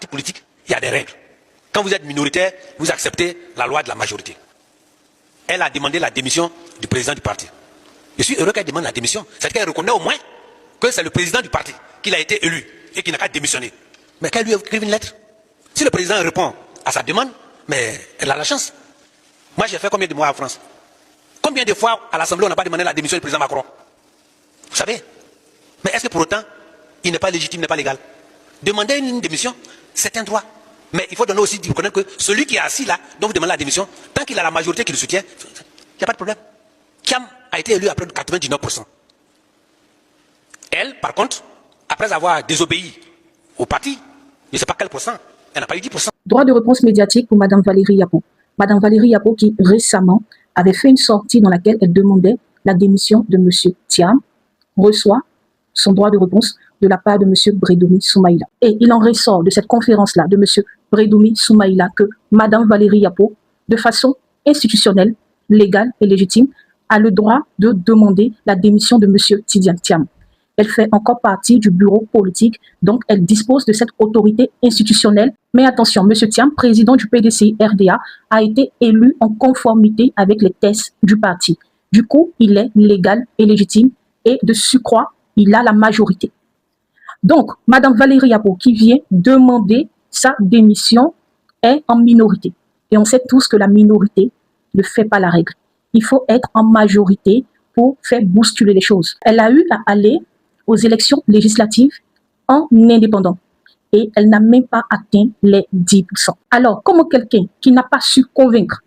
parti politique, il y a des règles. Quand vous êtes minoritaire, vous acceptez la loi de la majorité. Elle a demandé la démission du président du parti. Je suis heureux qu'elle demande la démission. C'est-à-dire qu'elle reconnaît au moins que c'est le président du parti qu'il a été élu et qui n'a qu'à démissionner. Mais qu'elle lui écrive une lettre. Si le président répond à sa demande, mais elle a la chance. Moi, j'ai fait combien de mois en France? Combien de fois à l'Assemblée on n'a pas demandé la démission du président Macron? Vous savez? Mais est-ce que pour autant, il n'est pas légitime, n'est pas légal? Demander une démission, c'est un droit. Mais il faut donner aussi reconnaître que celui qui est assis là, dont vous demandez la démission, tant qu'il a la majorité qui le soutient, il n'y a pas de problème. Thiam a été élu à près de 99%. Elle, par contre, après avoir désobéi au parti, je ne sais pas quel pourcent, elle n'a pas eu 10%. Droit de réponse médiatique pour Mme Valérie Yapo. Mme Valérie Yapo qui récemment avait fait une sortie dans laquelle elle demandait la démission de M. Thiam, reçoit son droit de réponse de la part de M. Bredoumi Soumaïla. Et il en ressort de cette conférence-là de M. Bredoumi Soumaïla que Mme Valérie Yapo, de façon institutionnelle, légale et légitime, a le droit de demander la démission de M. Tidjane Thiam. Elle fait encore partie du bureau politique, donc elle dispose de cette autorité institutionnelle. Mais attention, M. Thiam, président du PDCI-RDA, a été élu en conformité avec les tests du parti. Du coup, il est légal et légitime et de surcroît, il a la majorité. Donc, Mme Valérie Yapo, qui vient demander sa démission, est en minorité. Et on sait tous que la minorité ne fait pas la règle. Il faut être en majorité pour faire bousculer les choses. Elle a eu à aller aux élections législatives en indépendant. Et elle n'a même pas atteint les 10%. Alors, comment quelqu'un qui n'a pas su convaincre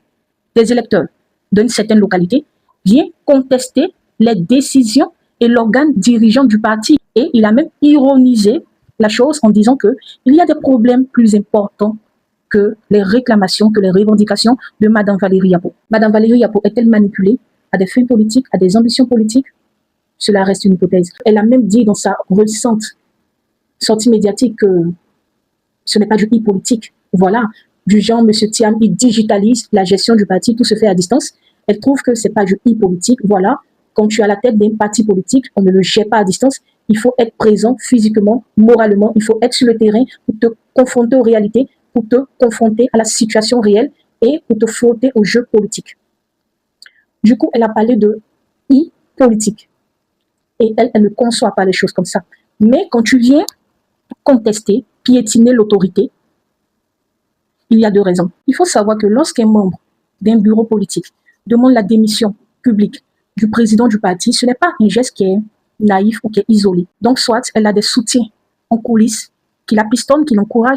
des électeurs d'une certaine localité vient contester les décisions et l'organe dirigeant du parti? Et il a même ironisé la chose en disant qu'il y a des problèmes plus importants que les réclamations, que les revendications de Mme Valérie Yapo. Mme Valérie Yapo est-elle manipulée à des fins politiques, à des ambitions politiques? Cela reste une hypothèse. Elle a même dit dans sa récente sortie médiatique que ce n'est pas du politique. Voilà, du genre, M. Thiam, il digitalise la gestion du parti, tout se fait à distance. Elle trouve que ce n'est pas du politique. Voilà, quand tu es à la tête d'un parti politique, on ne le gère pas à distance. Il faut être présent physiquement, moralement. Il faut être sur le terrain pour te confronter aux réalités, pour te confronter à la situation réelle et pour te frotter au jeu politique. Du coup, elle a parlé de politique. Et elle ne conçoit pas les choses comme ça. Mais quand tu viens contester, piétiner l'autorité, il y a deux raisons. Il faut savoir que lorsqu'un membre d'un bureau politique demande la démission publique du président du parti, ce n'est pas un geste qui est naïf ou qui est isolé. Donc, soit elle a des soutiens en coulisses qui la pistonnent, qui l'encouragent,